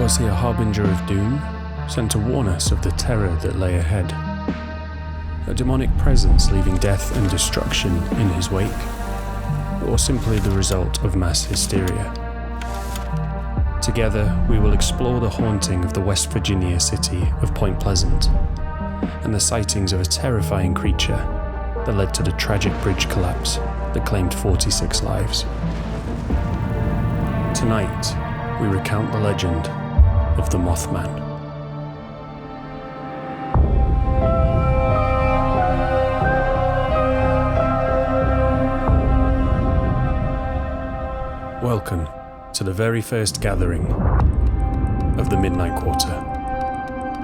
Was he a harbinger of doom, sent to warn us of the terror that lay ahead? A demonic presence leaving death and destruction in his wake? Or simply the result of mass hysteria? Together, we will explore the haunting of the West Virginia city of Point Pleasant and the sightings of a terrifying creature that led to the tragic bridge collapse that claimed 46 lives. Tonight, we recount the legend of the Mothman. Welcome to the very first gathering of the Midnight Quarter.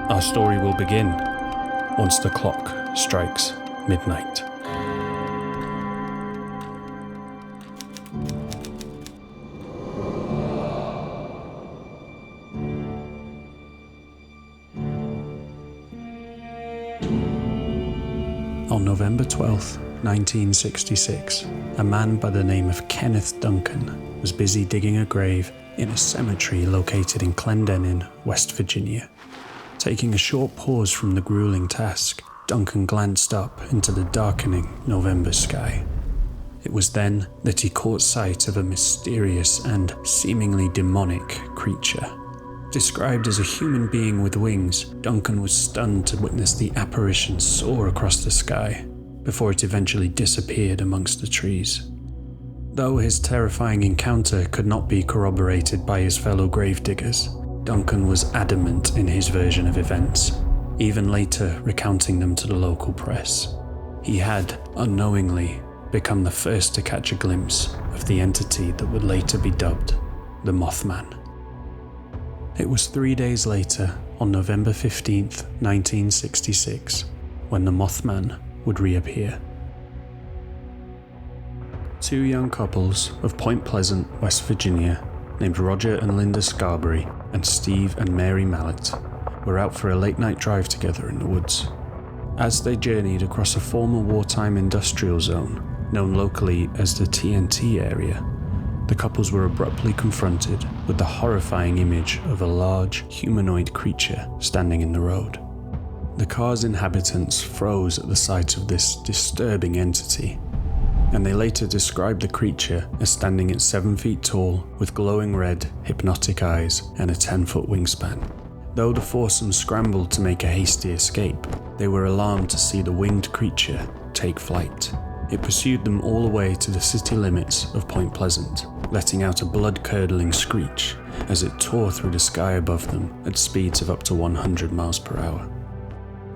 Our story will begin once the clock strikes midnight. On November 12th, 1966, a man by the name of Kenneth Duncan was busy digging a grave in a cemetery located in Clendenin, West Virginia. Taking a short pause from the grueling task, Duncan glanced up into the darkening November sky. It was then that he caught sight of a mysterious and seemingly demonic creature. Described as a human being with wings, Duncan was stunned to witness the apparition soar across the sky before it eventually disappeared amongst the trees. Though his terrifying encounter could not be corroborated by his fellow gravediggers, Duncan was adamant in his version of events, even later recounting them to the local press. He had, unknowingly, become the first to catch a glimpse of the entity that would later be dubbed the Mothman. It was 3 days later, on November 15th, 1966, when the Mothman would reappear. Two young couples of Point Pleasant, West Virginia, named Roger and Linda Scarberry and Steve and Mary Mallet, were out for a late-night drive together in the woods. As they journeyed across a former wartime industrial zone, known locally as the TNT area, the couples were abruptly confronted with the horrifying image of a large, humanoid creature standing in the road. The car's inhabitants froze at the sight of this disturbing entity, and they later described the creature as standing at 7 feet tall with glowing red, hypnotic eyes and a 10-foot wingspan. Though the foursome scrambled to make a hasty escape, they were alarmed to see the winged creature take flight. It pursued them all the way to the city limits of Point Pleasant, letting out a blood-curdling screech as it tore through the sky above them at speeds of up to 100 miles per hour.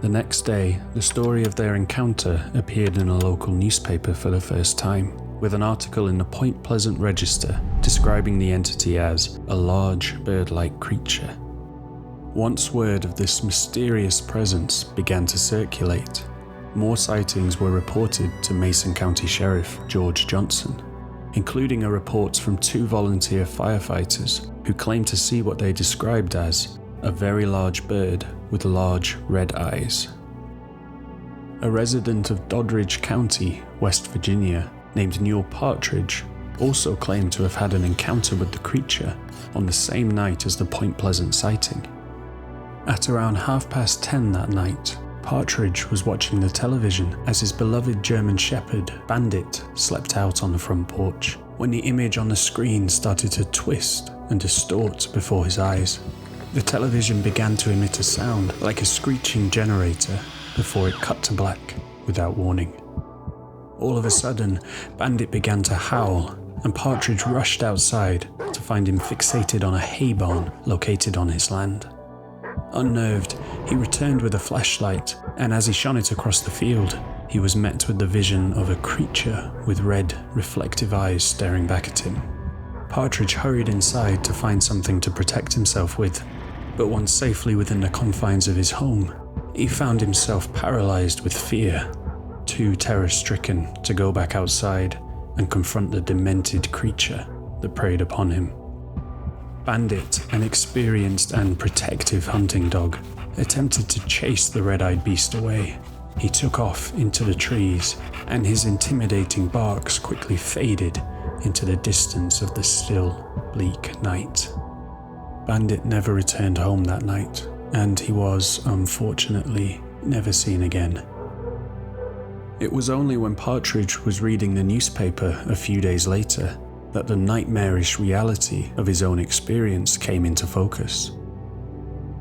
The next day, the story of their encounter appeared in a local newspaper for the first time, with an article in the Point Pleasant Register describing the entity as a large bird-like creature. Once word of this mysterious presence began to circulate, more sightings were reported to Mason County Sheriff George Johnson, including a report from two volunteer firefighters who claimed to see what they described as a very large bird with large red eyes. A resident of Doddridge County, West Virginia, named Newell Partridge, also claimed to have had an encounter with the creature on the same night as the Point Pleasant sighting. At around 10:30 that night, Partridge was watching the television as his beloved German Shepherd, Bandit, slept out on the front porch, when the image on the screen started to twist and distort before his eyes. The television began to emit a sound like a screeching generator before it cut to black without warning. All of a sudden, Bandit began to howl, and Partridge rushed outside to find him fixated on a hay barn located on his land. Unnerved, he returned with a flashlight, and as he shone it across the field, he was met with the vision of a creature with red, reflective eyes staring back at him. Partridge hurried inside to find something to protect himself with, but once safely within the confines of his home, he found himself paralyzed with fear, too terror-stricken to go back outside and confront the demented creature that preyed upon him. Bandit, an experienced and protective hunting dog, attempted to chase the red-eyed beast away. He took off into the trees, and his intimidating barks quickly faded into the distance of the still, bleak night. Bandit never returned home that night, and he was, unfortunately, never seen again. It was only when Partridge was reading the newspaper a few days later that the nightmarish reality of his own experience came into focus.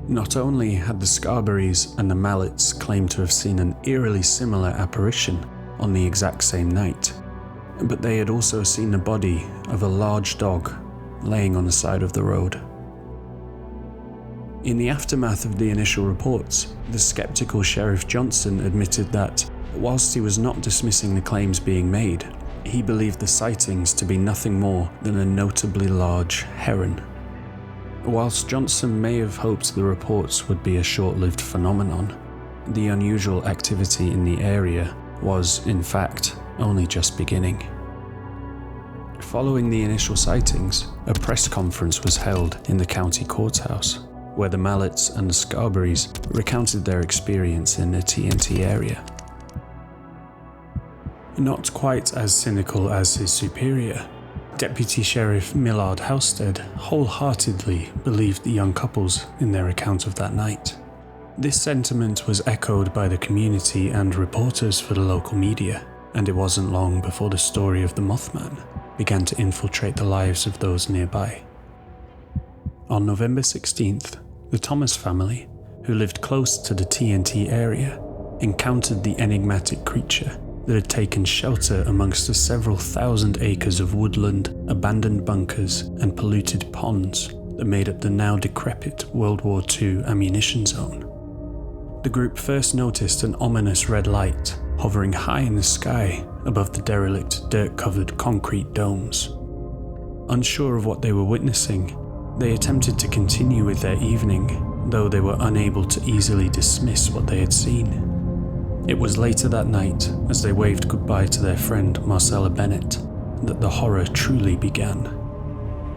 Not only had the Scarberries and the Mallets claimed to have seen an eerily similar apparition on the exact same night, but they had also seen the body of a large dog laying on the side of the road. In the aftermath of the initial reports, the skeptical Sheriff Johnson admitted that, whilst he was not dismissing the claims being made, he believed the sightings to be nothing more than a notably large heron. Whilst Johnson may have hoped the reports would be a short-lived phenomenon, the unusual activity in the area was, in fact, only just beginning. Following the initial sightings, a press conference was held in the county courthouse, where the Mallets and the Scarberries recounted their experience in the TNT area. Not quite as cynical as his superior, Deputy Sheriff Millard Halstead wholeheartedly believed the young couples in their account of that night. This sentiment was echoed by the community and reporters for the local media, and it wasn't long before the story of the Mothman began to infiltrate the lives of those nearby. On November 16th, the Thomas family, who lived close to the TNT area, encountered the enigmatic creature that had taken shelter amongst the several thousand acres of woodland, abandoned bunkers, and polluted ponds that made up the now decrepit World War II ammunition zone. The group first noticed an ominous red light hovering high in the sky above the derelict, dirt-covered concrete domes. Unsure of what they were witnessing, they attempted to continue with their evening, though they were unable to easily dismiss what they had seen. It was later that night, as they waved goodbye to their friend Marcella Bennett, that the horror truly began.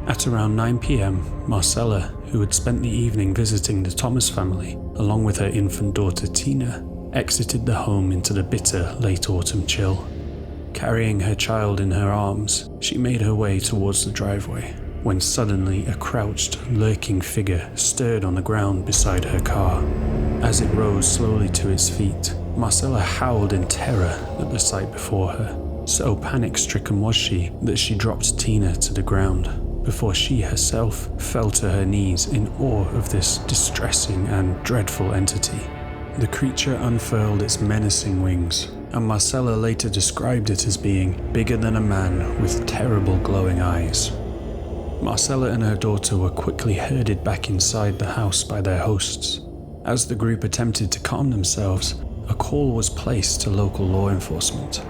At around 9 p.m, Marcella, who had spent the evening visiting the Thomas family, along with her infant daughter Tina, exited the home into the bitter late autumn chill. Carrying her child in her arms, she made her way towards the driveway, when suddenly a crouched, lurking figure stirred on the ground beside her car. As it rose slowly to its feet, Marcella howled in terror at the sight before her. So panic-stricken was she that she dropped Tina to the ground, before she herself fell to her knees in awe of this distressing and dreadful entity. The creature unfurled its menacing wings, and Marcella later described it as being bigger than a man with terrible glowing eyes. Marcella and her daughter were quickly herded back inside the house by their hosts. As the group attempted to calm themselves, a call was placed to local law enforcement.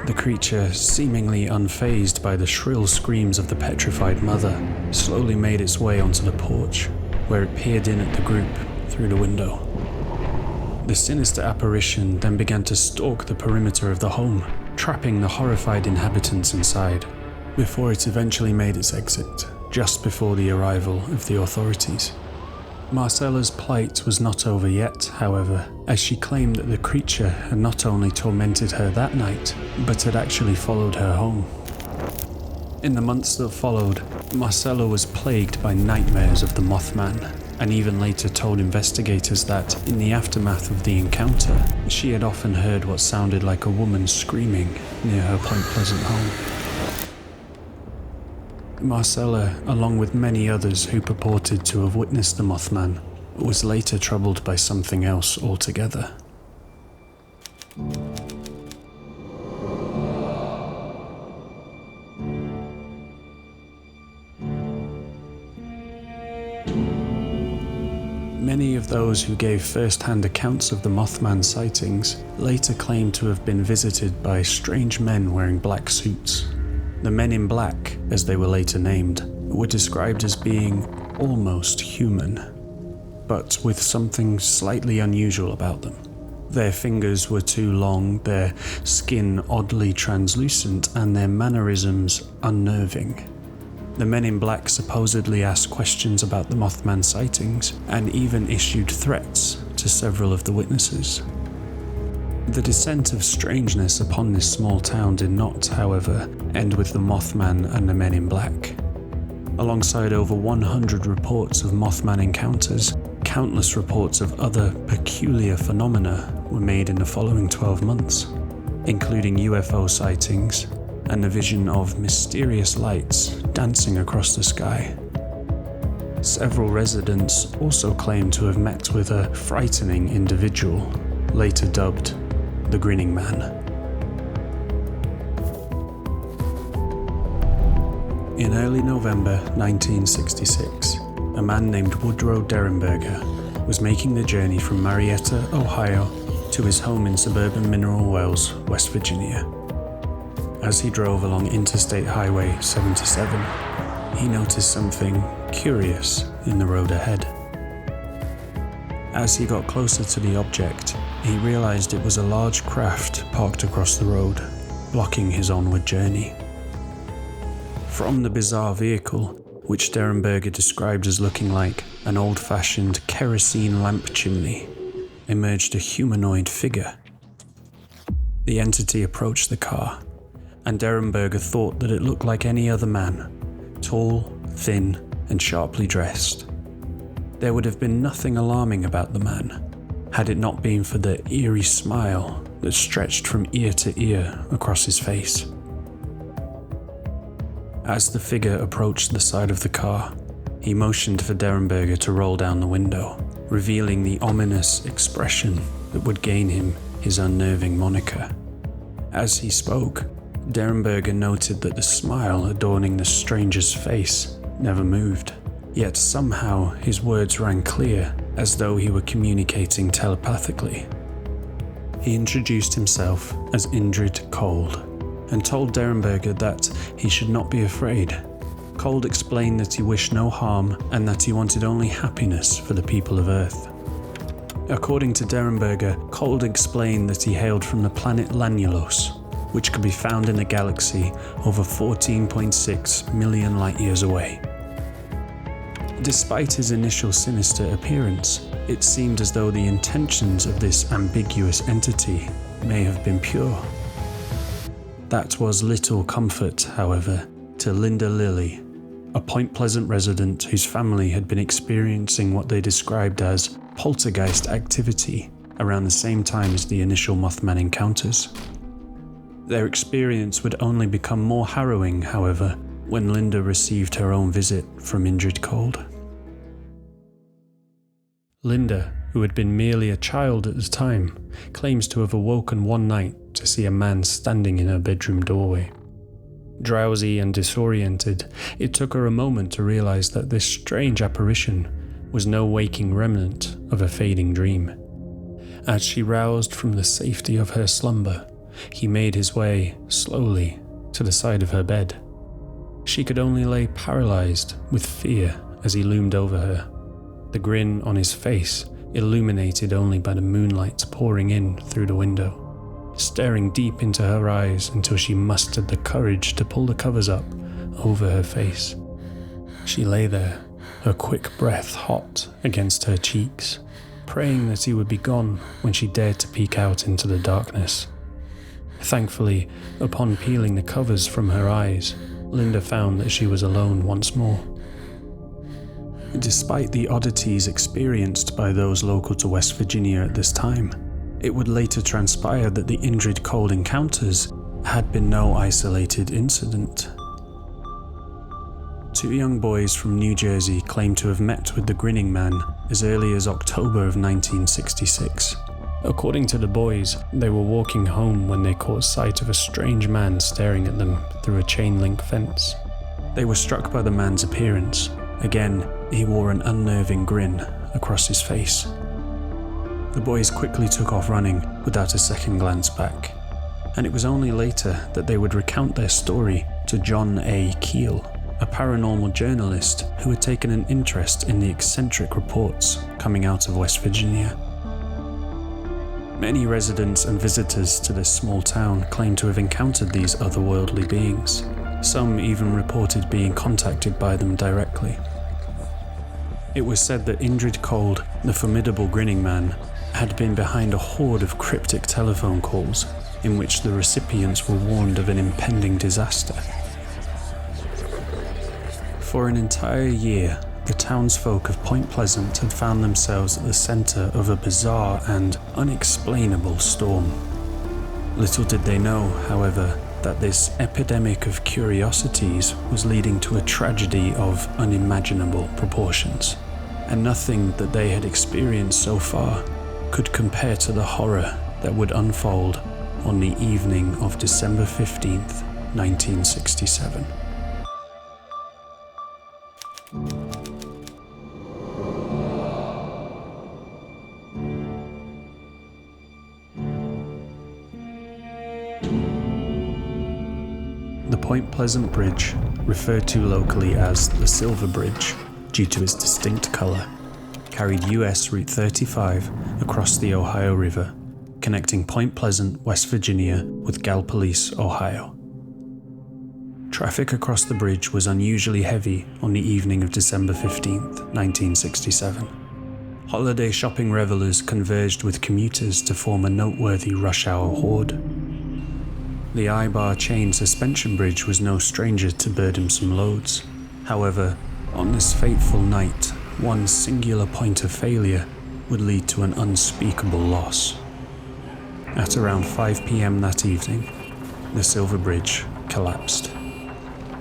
The creature, seemingly unfazed by the shrill screams of the petrified mother, slowly made its way onto the porch, where it peered in at the group through the window. The sinister apparition then began to stalk the perimeter of the home, trapping the horrified inhabitants inside, before it eventually made its exit, just before the arrival of the authorities. Marcella's plight was not over yet, however, as she claimed that the creature had not only tormented her that night, but had actually followed her home. In the months that followed, Marcella was plagued by nightmares of the Mothman, and even later told investigators that, in the aftermath of the encounter, she had often heard what sounded like a woman screaming near her Point Pleasant home. Marcella, along with many others who purported to have witnessed the Mothman, was later troubled by something else altogether. Many of those who gave first-hand accounts of the Mothman sightings later claimed to have been visited by strange men wearing black suits. The men in black, as they were later named, were described as being almost human, but with something slightly unusual about them. Their fingers were too long, their skin oddly translucent, and their mannerisms unnerving. The men in black supposedly asked questions about the Mothman sightings and even issued threats to several of the witnesses. The descent of strangeness upon this small town did not, however, end with the Mothman and the men in black. Alongside over 100 reports of Mothman encounters, countless reports of other peculiar phenomena were made in the following 12 months, including UFO sightings and the vision of mysterious lights dancing across the sky. Several residents also claimed to have met with a frightening individual, later dubbed the Grinning Man. In early November 1966, a man named Woodrow Derenberger was making the journey from Marietta, Ohio, to his home in suburban Mineral Wells, West Virginia. As he drove along Interstate Highway 77, he noticed something curious in the road ahead. As he got closer to the object, he realized it was a large craft parked across the road, blocking his onward journey. From the bizarre vehicle, which Derenberger described as looking like an old-fashioned kerosene lamp chimney, emerged a humanoid figure. The entity approached the car, and Derenberger thought that it looked like any other man, tall, thin, and sharply dressed. There would have been nothing alarming about the man, had it not been for the eerie smile that stretched from ear to ear across his face. As the figure approached the side of the car, he motioned for Derenberger to roll down the window, revealing the ominous expression that would gain him his unnerving moniker. As he spoke, Derenberger noted that the smile adorning the stranger's face never moved, yet somehow his words rang clear, as though he were communicating telepathically. He introduced himself as Indrid Cold, and told Derenberger that he should not be afraid. Cold explained that he wished no harm and that he wanted only happiness for the people of Earth. According to Derenberger, Cold explained that he hailed from the planet Lanulos, which could be found in a galaxy over 14.6 million light-years away. Despite his initial sinister appearance, it seemed as though the intentions of this ambiguous entity may have been pure. That was little comfort, however, to Linda Lilly, a Point Pleasant resident whose family had been experiencing what they described as poltergeist activity around the same time as the initial Mothman encounters. Their experience would only become more harrowing, however, when Linda received her own visit from Indrid Cold. Linda, who had been merely a child at the time, claims to have awoken one night to see a man standing in her bedroom doorway. Drowsy and disoriented, it took her a moment to realize that this strange apparition was no waking remnant of a fading dream. As she roused from the safety of her slumber, he made his way, slowly, to the side of her bed. She could only lay paralyzed with fear as he loomed over her, the grin on his face illuminated only by the moonlight pouring in through the window, staring deep into her eyes until she mustered the courage to pull the covers up over her face. She lay there, her quick breath hot against her cheeks, praying that he would be gone when she dared to peek out into the darkness. Thankfully, upon peeling the covers from her eyes, Linda found that she was alone once more. Despite the oddities experienced by those local to West Virginia at this time, it would later transpire that the Indrid Cold encounters had been no isolated incident. Two young boys from New Jersey claimed to have met with the Grinning Man as early as October of 1966. According to the boys, they were walking home when they caught sight of a strange man staring at them through a chain-link fence. They were struck by the man's appearance. Again, he wore an unnerving grin across his face. The boys quickly took off running without a second glance back, and it was only later that they would recount their story to John A. Keel, a paranormal journalist who had taken an interest in the eccentric reports coming out of West Virginia. Many residents and visitors to this small town claimed to have encountered these otherworldly beings. Some even reported being contacted by them directly. It was said that Indrid Cold, the formidable Grinning Man, had been behind a horde of cryptic telephone calls in which the recipients were warned of an impending disaster. For an entire year, the townsfolk of Point Pleasant had found themselves at the centre of a bizarre and unexplainable storm. Little did they know, however, that this epidemic of curiosities was leading to a tragedy of unimaginable proportions, and nothing that they had experienced so far could compare to the horror that would unfold on the evening of December 15th, 1967. The Point Pleasant Bridge, referred to locally as the Silver Bridge due to its distinct colour, carried US Route 35 across the Ohio River, connecting Point Pleasant, West Virginia with Gallipolis, Ohio. Traffic across the bridge was unusually heavy on the evening of December 15th, 1967. Holiday shopping revelers converged with commuters to form a noteworthy rush hour horde. The I-bar chain suspension bridge was no stranger to burdensome loads. However, on this fateful night, one singular point of failure would lead to an unspeakable loss. At around 5 p.m. that evening, the Silver Bridge collapsed.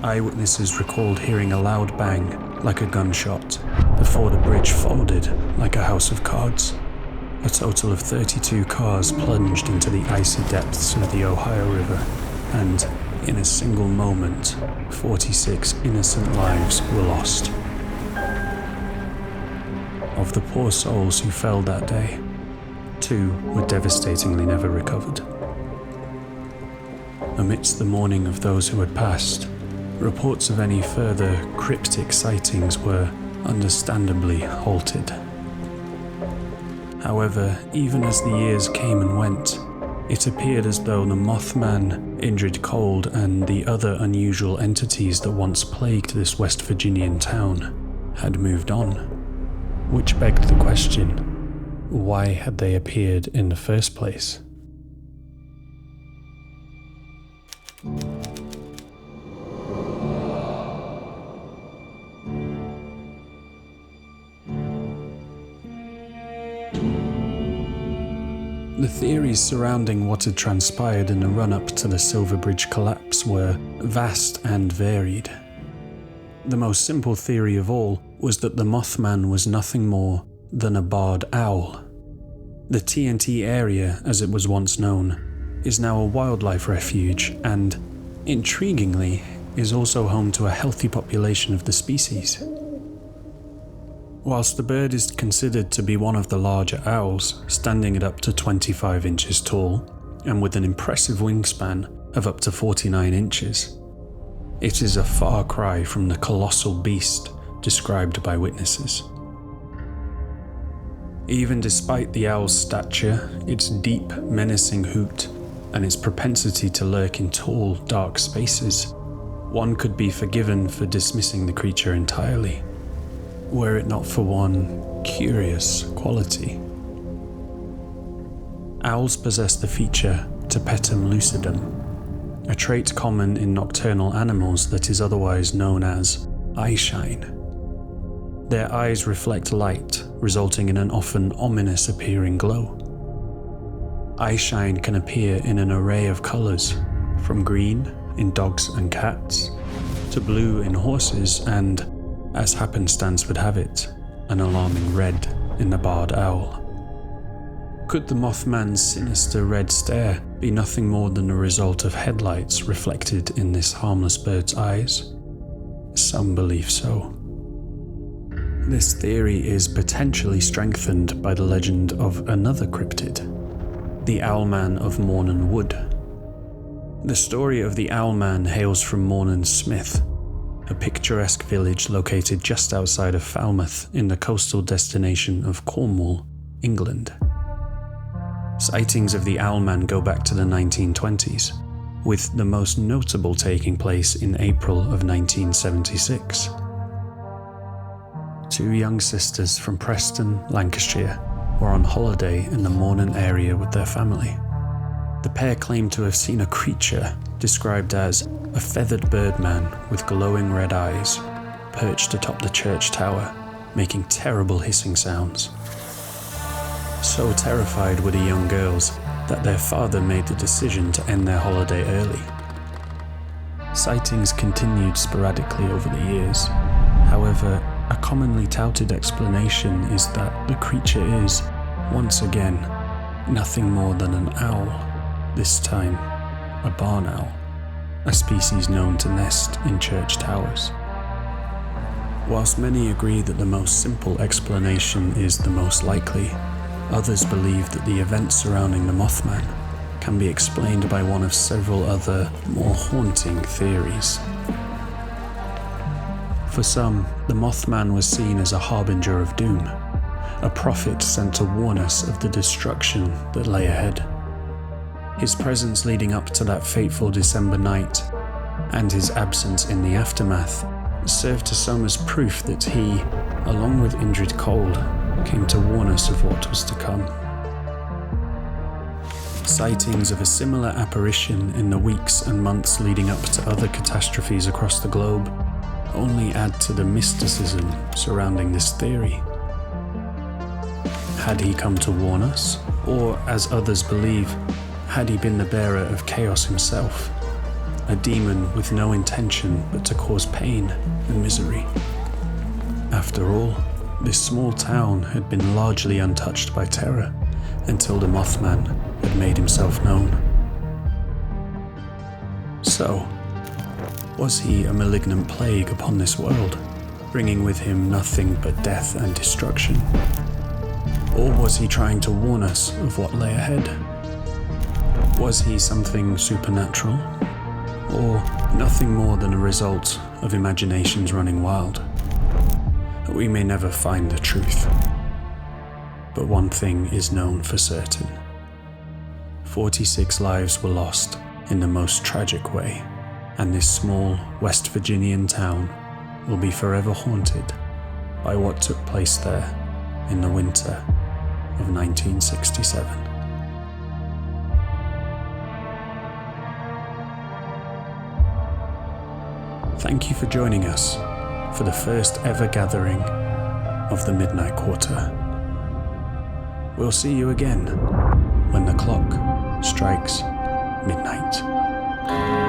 Eyewitnesses recalled hearing a loud bang like a gunshot before the bridge folded like a house of cards. A total of 32 cars plunged into the icy depths of the Ohio River, and in a single moment, 46 innocent lives were lost. Of the poor souls who fell that day, 2 were devastatingly never recovered. Amidst the mourning of those who had passed, reports of any further cryptic sightings were understandably halted. However, even as the years came and went, it appeared as though the Mothman, Indrid Cold, and the other unusual entities that once plagued this West Virginian town had moved on. Which begged the question, why had they appeared in the first place? The theories surrounding what had transpired in the run-up to the Silver Bridge collapse were vast and varied. The most simple theory of all was that the Mothman was nothing more than a barred owl. The TNT area, as it was once known, is now a wildlife refuge and, intriguingly, is also home to a healthy population of the species. Whilst the bird is considered to be one of the larger owls, standing at up to 25 inches tall, and with an impressive wingspan of up to 49 inches, it is a far cry from the colossal beast described by witnesses. Even despite the owl's stature, its deep, menacing hoot, and its propensity to lurk in tall, dark spaces, one could be forgiven for dismissing the creature entirely, were it not for one curious quality. Owls possess the feature tapetum lucidum, a trait common in nocturnal animals that is otherwise known as eyeshine. Their eyes reflect light, resulting in an often ominous appearing glow. Eyeshine can appear in an array of colours, from green in dogs and cats, to blue in horses, and, as happenstance would have it, an alarming red in the barred owl. Could the Mothman's sinister red stare be nothing more than a result of headlights reflected in this harmless bird's eyes? Some believe so. This theory is potentially strengthened by the legend of another cryptid, the Owlman of Mornan Wood. The story of the Owlman hails from Mornan Smith, a picturesque village located just outside of Falmouth in the coastal destination of Cornwall, England. Sightings of the Owlman go back to the 1920s, with the most notable taking place in April of 1976. 2 young sisters from Preston, Lancashire, were on holiday in the Mornan area with their family. The pair claimed to have seen a creature described as a feathered birdman with glowing red eyes, perched atop the church tower, making terrible hissing sounds. So terrified were the young girls that their father made the decision to end their holiday early. Sightings continued sporadically over the years. However, a commonly touted explanation is that the creature is, once again, nothing more than an owl, this time a barn owl, a species known to nest in church towers. Whilst many agree that the most simple explanation is the most likely, others believe that the events surrounding the Mothman can be explained by one of several other, more haunting theories. For some, the Mothman was seen as a harbinger of doom, a prophet sent to warn us of the destruction that lay ahead. His presence leading up to that fateful December night, and his absence in the aftermath, served to some as proof that he, along with Indrid Cold, came to warn us of what was to come. Sightings of a similar apparition in the weeks and months leading up to other catastrophes across the globe only add to the mysticism surrounding this theory. Had he come to warn us? Or, as others believe, had he been the bearer of chaos himself? A demon with no intention but to cause pain and misery. After all, this small town had been largely untouched by terror until the Mothman had made himself known. So, was he a malignant plague upon this world, bringing with him nothing but death and destruction? Or was he trying to warn us of what lay ahead? Was he something supernatural? Or nothing more than a result of imaginations running wild? We may never find the truth. But one thing is known for certain. 46 lives were lost in the most tragic way, and this small West Virginian town will be forever haunted by what took place there in the winter of 1967. Thank you for joining us for the first ever gathering of the Midnight Quarter. We'll see you again when the clock strikes midnight.